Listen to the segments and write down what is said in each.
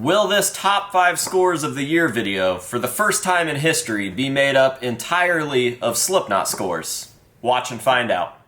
Will this top 5 scores of the year video, for the first time in history, be made up entirely of Slipknot scores? Watch and find out.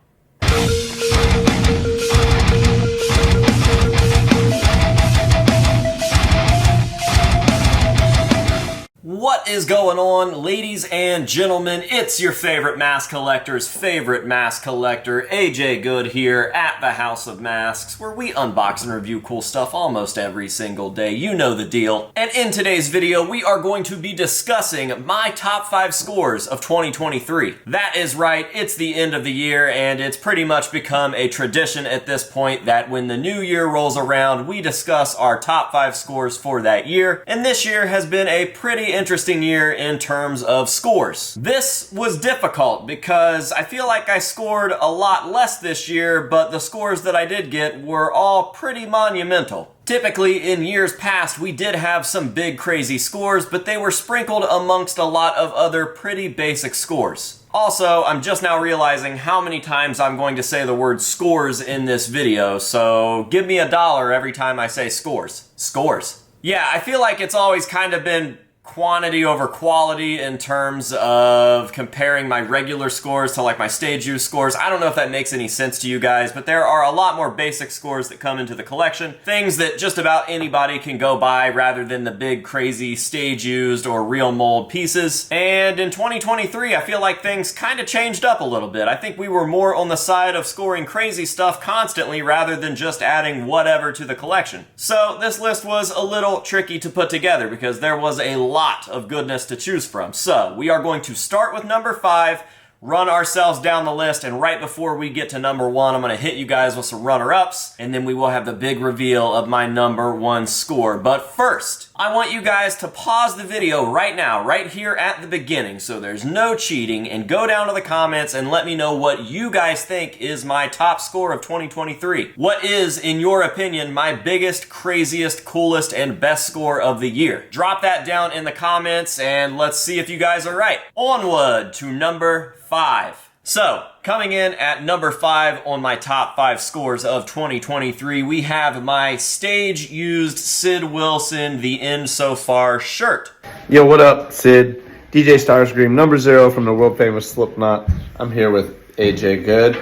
What is going on, ladies and gentlemen? It's your favorite mask collector's favorite mask collector, AJ Good here at the House of Masks, where we unbox and review cool stuff almost every single day. You know the deal. And in today's video, we are going to be discussing my top 5 scores of 2023. That is right, it's the end of the year, and it's pretty much become a tradition at this point that when the new year rolls around, we discuss our top 5 scores for that year. And this year has been a pretty interesting year in terms of scores. This was difficult because I feel like I scored a lot less this year, but the scores that I did get were all pretty monumental. Typically, in years past, we did have some big crazy scores, but they were sprinkled amongst a lot of other pretty basic scores. Also, I'm just now realizing how many times I'm going to say the word scores in this video, so give me $1 every time I say scores. Scores. Yeah, I feel like it's always kind of been quantity over quality in terms of comparing my regular scores to like my stage use scores. I don't know if that makes any sense to you guys, but there are a lot more basic scores that come into the collection. Things that just about anybody can go buy rather than the big crazy stage used or real mold pieces. And in 2023, I feel like things kind of changed up a little bit. I think we were more on the side of scoring crazy stuff constantly rather than just adding whatever to the collection. So this list was a little tricky to put together because there was a lot of goodness to choose from. So we are going to start with number 5, run ourselves down the list, and right before we get to number 1, I'm going to hit you guys with some runner-ups, and then we will have the big reveal of my number 1 score. But first, I want you guys to pause the video right now, right here at the beginning, so there's no cheating, and go down to the comments and let me know what you guys think is my top score of 2023. What is, in your opinion, my biggest, craziest, coolest, and best score of the year? Drop that down in the comments, and let's see if you guys are right. Onward to number 5. So, coming in at number 5 on my top 5 scores of 2023, we have my stage-used Sid Wilson The End So Far shirt. Yo, what up, Sid? DJ Starscream, number 0 from the world-famous Slipknot. I'm here with AJ Good,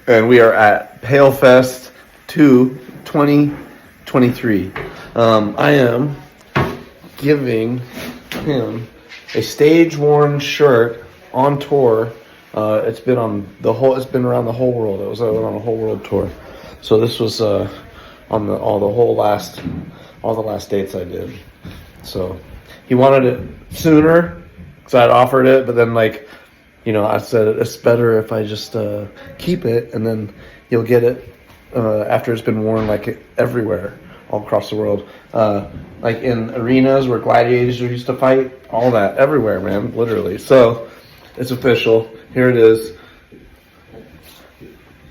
and we are at PaleFest 2 2023. I am giving him a stage-worn shirt on tour. It's been around the whole world. It was on a whole world tour. So this was on all the last dates I did. So he wanted it sooner because I'd offered it, but then I said it's better if I just keep it, and then you'll get it after it's been worn everywhere, all across the world, like in arenas where gladiators used to fight, all that, everywhere, man, literally. So it's official. Here it is.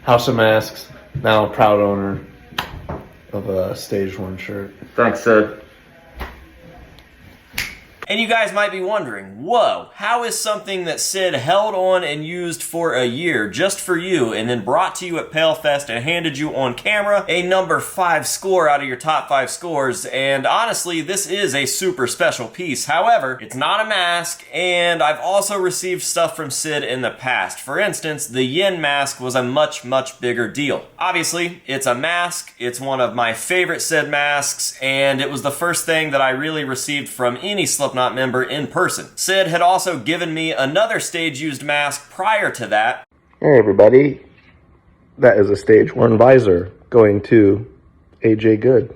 House of Masks, now a proud owner of a stage-worn shirt. Thanks, Sid. And you guys might be wondering, whoa, how is something that Sid held on and used for a year just for you and then brought to you at PaleFest and handed you on camera a number 5 score out of your top 5 scores? And honestly, this is a super special piece. However, it's not a mask, and I've also received stuff from Sid in the past. For instance, the Yin mask was a much, much bigger deal. Obviously, it's a mask, it's one of my favorite Sid masks, and it was the first thing that I really received from any Slipknot member in person. Sid had also given me another stage-used mask prior to that. Hey everybody, that is a stage-worn visor going to AJ Good.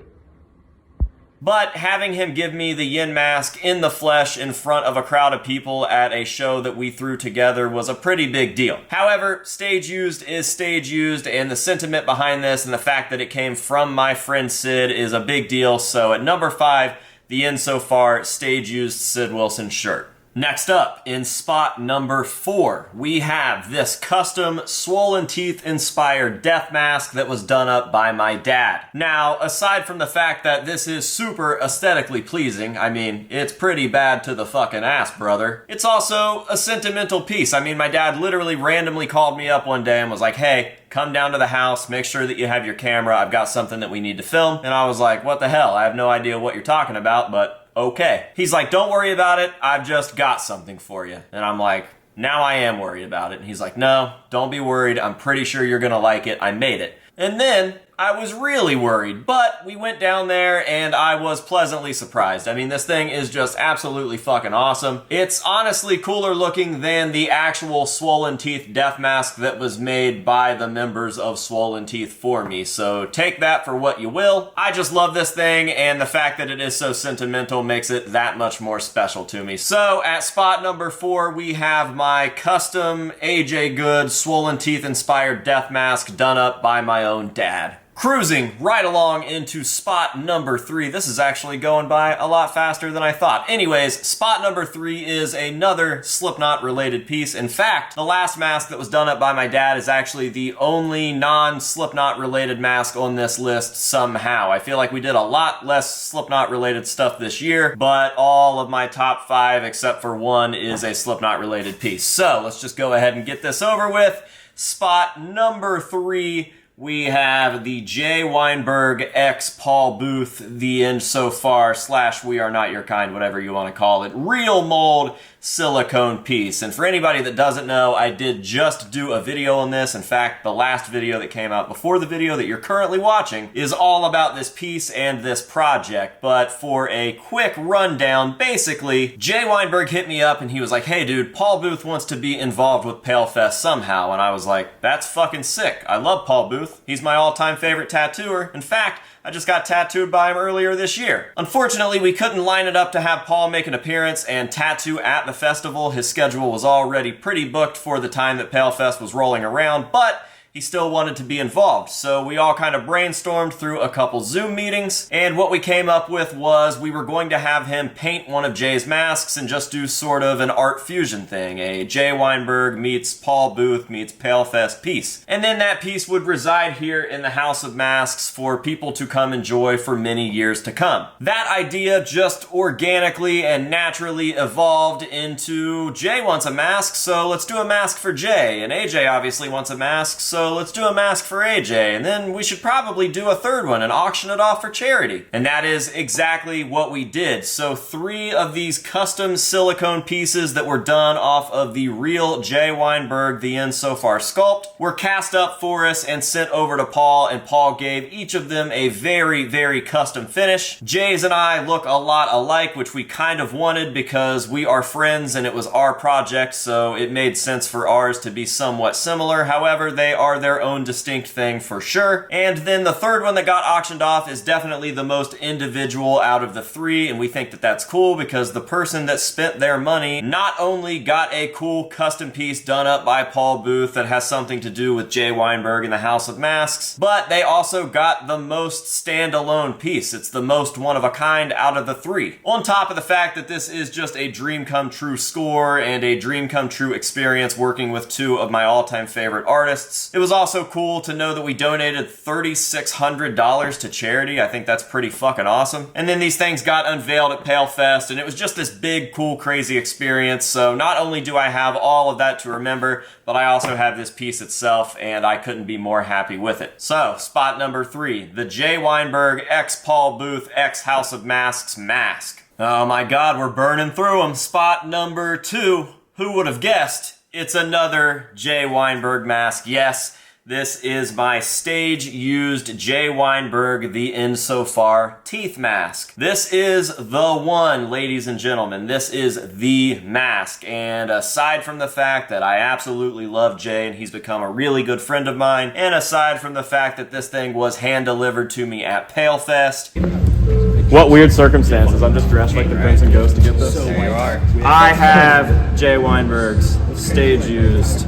But having him give me the Yin mask in the flesh in front of a crowd of people at a show that we threw together was a pretty big deal. However, stage used is stage used, and the sentiment behind this and the fact that it came from my friend Sid is a big deal. So at number 5, The End So Far stage-used Sid Wilson shirt. Next up, in spot number 4, we have this custom swollen teeth inspired death mask that was done up by my dad. Now, aside from the fact that this is super aesthetically pleasing, I mean, it's pretty bad to the fucking ass, brother. It's also a sentimental piece. I mean, my dad literally randomly called me up one day and was like, hey, come down to the house, make sure that you have your camera. I've got something that we need to film. And I was like, what the hell? I have no idea what you're talking about, but okay. He's like, don't worry about it. I've just got something for you. And I'm like, now I am worried about it. And he's like, no, don't be worried. I'm pretty sure you're gonna like it. I made it. And then I was really worried, but we went down there and I was pleasantly surprised. I mean, this thing is just absolutely fucking awesome. It's honestly cooler looking than the actual Swollen Teeth death mask that was made by the members of Swollen Teeth for me. So take that for what you will. I just love this thing, and the fact that it is so sentimental makes it that much more special to me. So at spot number 4, we have my custom AJ Good Swollen Teeth inspired death mask done up by my own dad. Cruising right along into spot number 3. This is actually going by a lot faster than I thought. Anyways, spot number 3 is another Slipknot related piece. In fact, the last mask that was done up by my dad is actually the only non-Slipknot related mask on this list somehow. I feel like we did a lot less Slipknot related stuff this year, but all of my top 5 except for 1 is a Slipknot related piece. So let's just go ahead and get this over with. Spot number 3. We have the J. Weinberg X Paul Booth, The End So Far / We Are Not Your Kind, whatever you want to call it, real mold silicone piece. And for anybody that doesn't know, I did just do a video on this. In fact, the last video that came out before the video that you're currently watching is all about this piece and this project. But for a quick rundown, basically, Jay Weinberg hit me up and he was like, hey dude, Paul Booth wants to be involved with PaleFest somehow. And I was like, that's fucking sick. I love Paul Booth. He's my all-time favorite tattooer. In fact, I just got tattooed by him earlier this year. Unfortunately, we couldn't line it up to have Paul make an appearance and tattoo at the festival. His schedule was already pretty booked for the time that PaleFest was rolling around, but he still wanted to be involved. So we all kind of brainstormed through a couple Zoom meetings, and what we came up with was we were going to have him paint one of Jay's masks and just do sort of an art fusion thing, a Jay Weinberg meets Paul Booth meets PaleFest piece. And then that piece would reside here in the House of Masks for people to come enjoy for many years to come. That idea just organically and naturally evolved into Jay wants a mask, so let's do a mask for Jay, and AJ obviously wants a mask, so let's do a mask for AJ, and then we should probably do a third one and auction it off for charity. And that is exactly what we did. So 3 of these custom silicone pieces that were done off of the real Jay Weinberg The End So Far sculpt were cast up for us and sent over to Paul, and Paul gave each of them a very, very custom finish. Jay's and I look a lot alike, which we kind of wanted because we are friends and it was our project, so it made sense for ours to be somewhat similar. However, they are their own distinct thing for sure. And then the third one that got auctioned off is definitely the most individual out of the 3, and we think that that's cool because the person that spent their money not only got a cool custom piece done up by Paul Booth that has something to do with Jay Weinberg and the House of Masks, but they also got the most standalone piece. It's the most one of a kind out of the 3. On top of the fact that this is just a dream come true score and a dream come true experience working with 2 of my all-time favorite artists. It was also cool to know that we donated $3,600 to charity. I think that's pretty fucking awesome. And then these things got unveiled at PaleFest, and it was just this big, cool, crazy experience. So not only do I have all of that to remember, but I also have this piece itself, and I couldn't be more happy with it. So, spot number 3, the Jay Weinberg X Paul Booth X House of Masks mask. Oh my god, we're burning through them. Spot number 2, who would have guessed? It's another Jay Weinberg mask. Yes, this is my stage-used Jay Weinberg The End So Far teeth mask. This is the one, ladies and gentlemen. This is the mask. And aside from the fact that I absolutely love Jay and he's become a really good friend of mine, and aside from the fact that this thing was hand-delivered to me at PaleFest, what weird circumstances. I'm just dressed like the Prince and Ghost to get this. There you are. I have Jay Weinberg's stage-used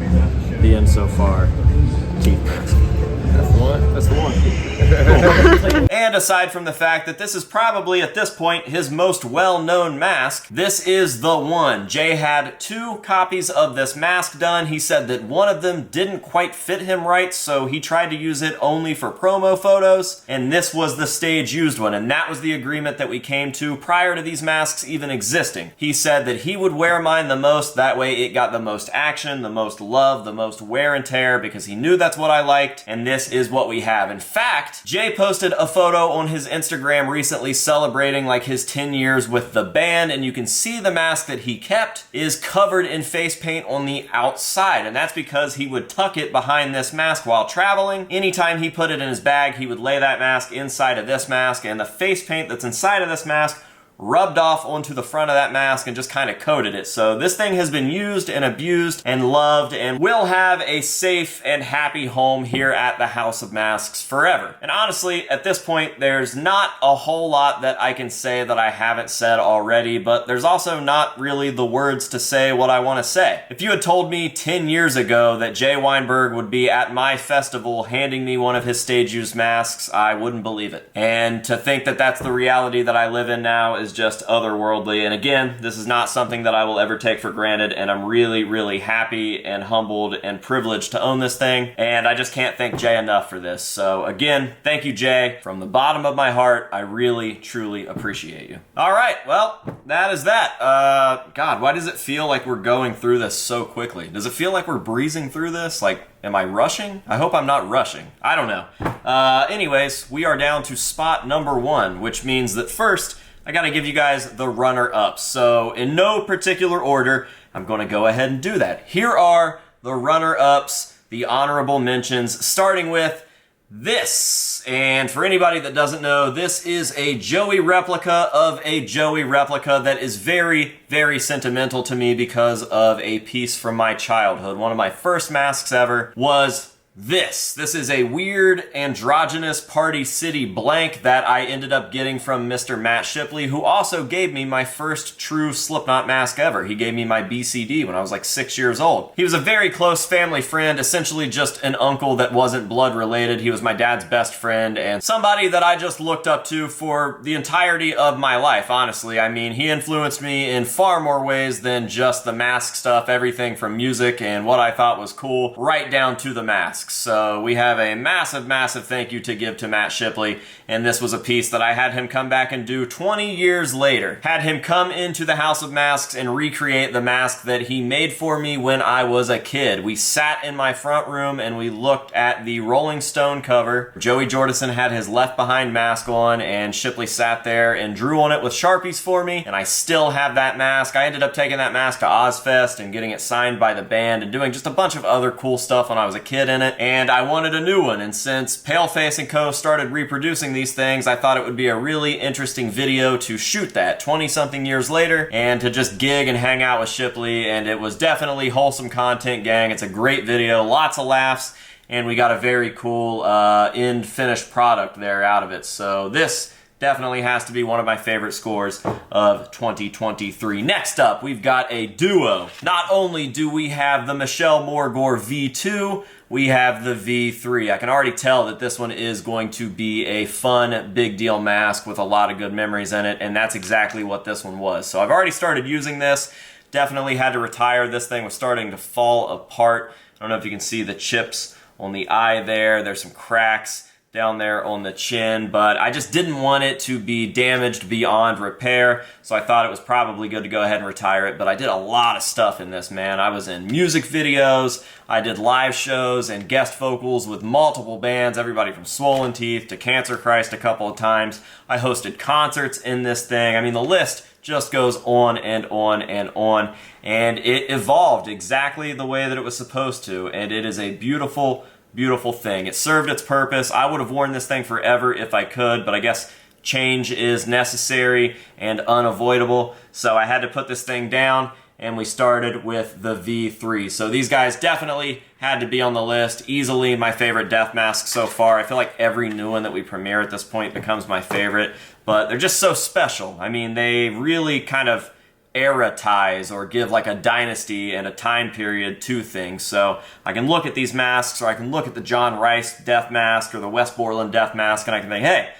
The End So Far teeth mask. That's the one. That's the one. And aside from the fact that this is probably, at this point, his most well-known mask, this is the one. Jay had 2 copies of this mask done. He said that one of them didn't quite fit him right, so he tried to use it only for promo photos, and this was the stage-used one, and that was the agreement that we came to prior to these masks even existing. He said that he would wear mine the most, that way it got the most action, the most love, the most wear and tear, because he knew that's what I liked, and this is what we have. In fact, Jay posted a photo on his Instagram recently celebrating like his 10 years with the band, and you can see the mask that he kept is covered in face paint on the outside, and that's because he would tuck it behind this mask while traveling. Anytime he put it in his bag, he would lay that mask inside of this mask, and the face paint that's inside of this mask rubbed off onto the front of that mask and just kind of coated it. So this thing has been used and abused and loved and will have a safe and happy home here at the House of Masks forever. And honestly, at this point, there's not a whole lot that I can say that I haven't said already, but there's also not really the words to say what I want to say. If you had told me 10 years ago that Jay Weinberg would be at my festival handing me one of his stage-used masks, I wouldn't believe it. And to think that that's the reality that I live in now is just otherworldly. And again, this is not something that I will ever take for granted, and I'm really, really happy and humbled and privileged to own this thing, and I just can't thank Jay enough for this. So again, thank you, Jay. From the bottom of my heart, I really, truly appreciate you. All right, well, that is that. God, why does it feel like we're going through this so quickly? Does it feel like we're breezing through this? Like, am I rushing? I hope I'm not rushing. I don't know. Anyways, we are down to spot number 1, which means that first, I gotta give you guys the runner-ups. So in no particular order, I'm gonna go ahead and do that. Here are the runner-ups, the honorable mentions, starting with this. And for anybody that doesn't know, this is a Joey replica of a Joey replica that is very, very sentimental to me because of a piece from my childhood. One of my first masks ever was this. This is a weird androgynous Party City blank that I ended up getting from Mr. Matt Shipley, who also gave me my first true Slipknot mask ever. He gave me my BCD when I was like 6 years old. He was a very close family friend, essentially just an uncle that wasn't blood related. He was my dad's best friend and somebody that I just looked up to for the entirety of my life, honestly. I mean, he influenced me in far more ways than just the mask stuff, everything from music and what I thought was cool, right down to the mask. So we have a massive, massive thank you to give to Matt Shipley, and this was a piece that I had him come back and do 20 years later. Had him come into the House of Masks and recreate the mask that he made for me when I was a kid. We sat in my front room and we looked at the Rolling Stone cover. Joey Jordison had his Left Behind mask on, and Shipley sat there and drew on it with Sharpies for me, and I still have that mask. I ended up taking that mask to Ozfest and getting it signed by the band and doing just a bunch of other cool stuff when I was a kid in it. And I wanted a new one, and since Paleface & Co. started reproducing these things, I thought it would be a really interesting video to shoot that 20-something years later, and to just gig and hang out with Shipley, and it was definitely wholesome content, gang. It's a great video, lots of laughs, and we got a very cool end finished product there out of it. So this definitely has to be one of my favorite scores of 2023. Next up, we've got a duo. Not only do we have the Michelle Morgore V2, we have the V3. I can already tell that this one is going to be a fun, big deal mask with a lot of good memories in it, and that's exactly what this one was. So I've already started using this. Definitely had to retire. This thing was starting to fall apart. I don't know if you can see the chips on the eye there. There's some cracks down there on the chin, but I just didn't want it to be damaged beyond repair, so I thought it was probably good to go ahead and retire it. But I did a lot of stuff in this, man. I was in music videos, I did live shows and guest vocals with multiple bands, everybody from Swollen Teeth to Cancer Christ a couple of times. I hosted concerts in this thing. I mean, the list just goes on and on and on, and it evolved exactly the way that it was supposed to, and it is a beautiful, beautiful thing. It served its purpose. I would have worn this thing forever if I could, but I guess change is necessary and unavoidable, so I had to put this thing down, and we started with the V3. So these guys definitely had to be on the list. Easily my favorite death mask so far. I feel like every new one that we premiere at this point becomes my favorite, but they're just so special. I mean, they really kind of era-tize or give like a dynasty and a time period to things. So I can look at these masks, or I can look at the John Rice death mask or the West Borland death mask, and I can think, hey,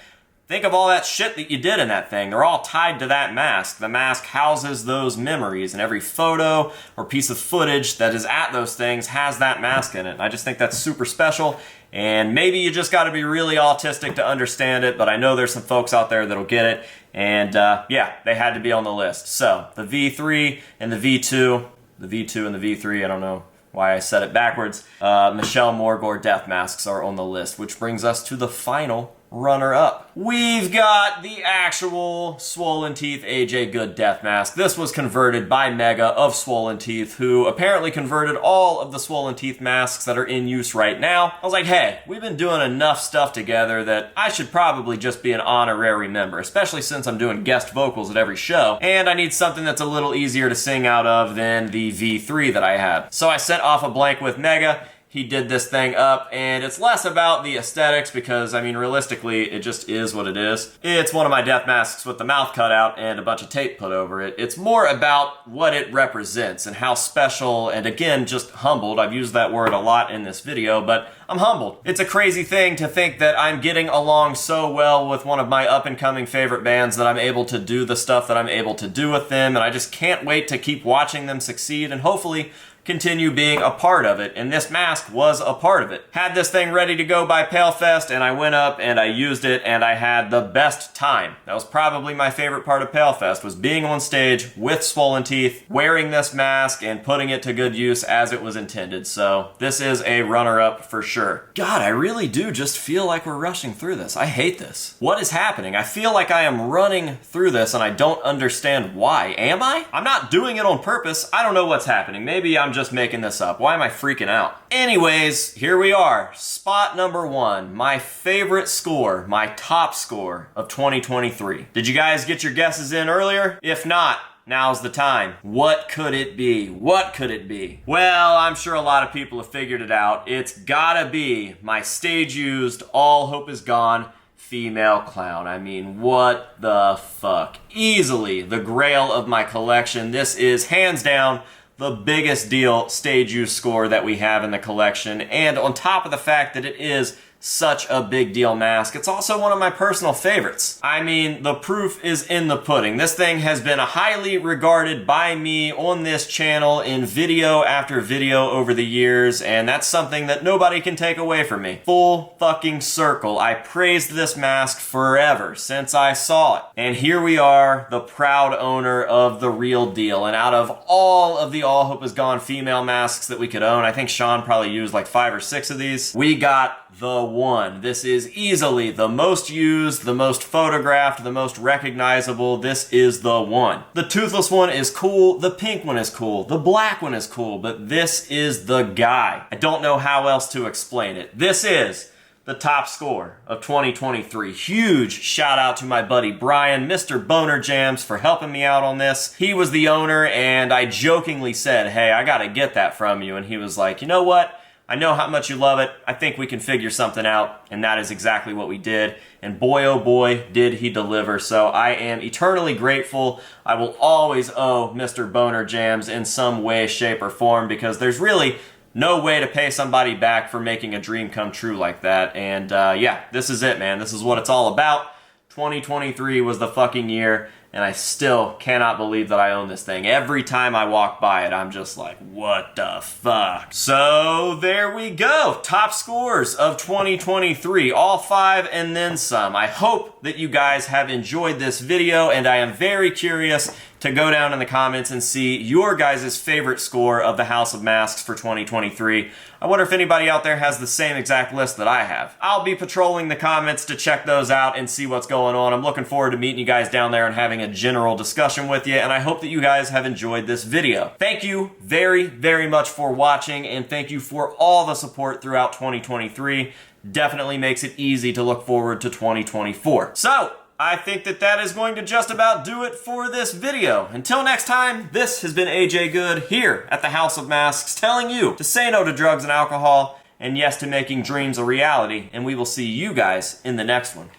think of all that shit that you did in that thing. They're all tied to that mask. The mask houses those memories, and every photo or piece of footage that is at those things has that mask in it. And I just think that's super special, and maybe you just got to be really autistic to understand it, but I know there's some folks out there that'll get it, and yeah, they had to be on the list. So, the V3 and the V2, the V2 and the V3, I don't know why I said it backwards, Michelle Morgore death masks are on the list, which brings us to the final runner-up. We've got the actual Swollen Teeth AJ Good death mask. This was converted by Mega of Swollen Teeth, who apparently converted all of the Swollen Teeth masks that are in use right now. I was like, hey, we've been doing enough stuff together that I should probably just be an honorary member, especially since I'm doing guest vocals at every show, and I need something that's a little easier to sing out of than the V3 that I had. So I sent off a blank with Mega. He did this thing up, and it's less about the aesthetics because, I mean, realistically, it just is what it is. It's one of my death masks with the mouth cut out and a bunch of tape put over it. It's more about what it represents and how special, and again, just humbled. I've used that word a lot in this video, but I'm humbled. It's a crazy thing to think that I'm getting along so well with one of my up-and-coming favorite bands that I'm able to do the stuff that I'm able to do with them, and I just can't wait to keep watching them succeed and hopefully continue being a part of it, and this mask was a part of it. Had this thing ready to go by PaleFest, and I went up and I used it, and I had the best time. That was probably my favorite part of PaleFest, was being on stage with Swollen Teeth, wearing this mask, and putting it to good use as it was intended. So this is a runner-up for sure. God, I really do just feel like we're rushing through this. I hate this. What is happening? I feel like I am running through this, and I don't understand why. Am I? I'm not doing it on purpose. I don't know what's happening. Maybe I'm just making this up. Why am I freaking out? Anyways, here we are. Spot number 1. My favorite score, my top score of 2023. Did you guys get your guesses in earlier? If not, now's the time. What could it be? What could it be? Well, I'm sure a lot of people have figured it out. It's gotta be my stage-used All Hope Is Gone female clown. I mean, what the fuck? Easily the grail of my collection. This is hands down the biggest deal stage use score that we have in the collection, and on top of the fact that it is such a big deal mask, it's also one of my personal favorites. I mean, the proof is in the pudding. This thing has been highly regarded by me on this channel in video after video over the years, and that's something that nobody can take away from me. Full fucking circle. I praised this mask forever since I saw it. And here we are, the proud owner of the real deal. And out of all of the All Hope Is Gone female masks that we could own, I think Sean probably used like 5 or 6 of these, we got the one. This is easily the most used, the most photographed, the most recognizable. This is the one. The toothless one is cool, the pink one is cool, the black one is cool, but this is the guy. I don't know how else to explain it. This is the top score of 2023. Huge shout out to my buddy Brian, Mr. Boner Jams, for helping me out on this. He was the owner, and I jokingly said, hey, I gotta get that from you, and he was like, you know what? I know how much you love it. I think we can figure something out, and that is exactly what we did. And boy, oh boy, did he deliver. So I am eternally grateful. I will always owe Mr. Boner Jams in some way, shape, or form, because there's really no way to pay somebody back for making a dream come true like that. And yeah, this is it, man. This is what it's all about. 2023 was the fucking year, and I still cannot believe that I own this thing. Every time I walk by it, I'm just like, what the fuck? So there we go. Top scores of 2023, all 5 and then some. I hope that you guys have enjoyed this video, and I am very curious to go down in the comments and see your guys' favorite score of the House of Masks for 2023. I wonder if anybody out there has the same exact list that I have. I'll be patrolling the comments to check those out and see what's going on. I'm looking forward to meeting you guys down there and having a general discussion with you, and I hope that you guys have enjoyed this video. Thank you very, very much for watching, and thank you for all the support throughout 2023. Definitely makes it easy to look forward to 2024. So, I think that is going to just about do it for this video. Until next time, this has been AJ Good here at the House of Masks, telling you to say no to drugs and alcohol, and yes to making dreams a reality, and we will see you guys in the next one.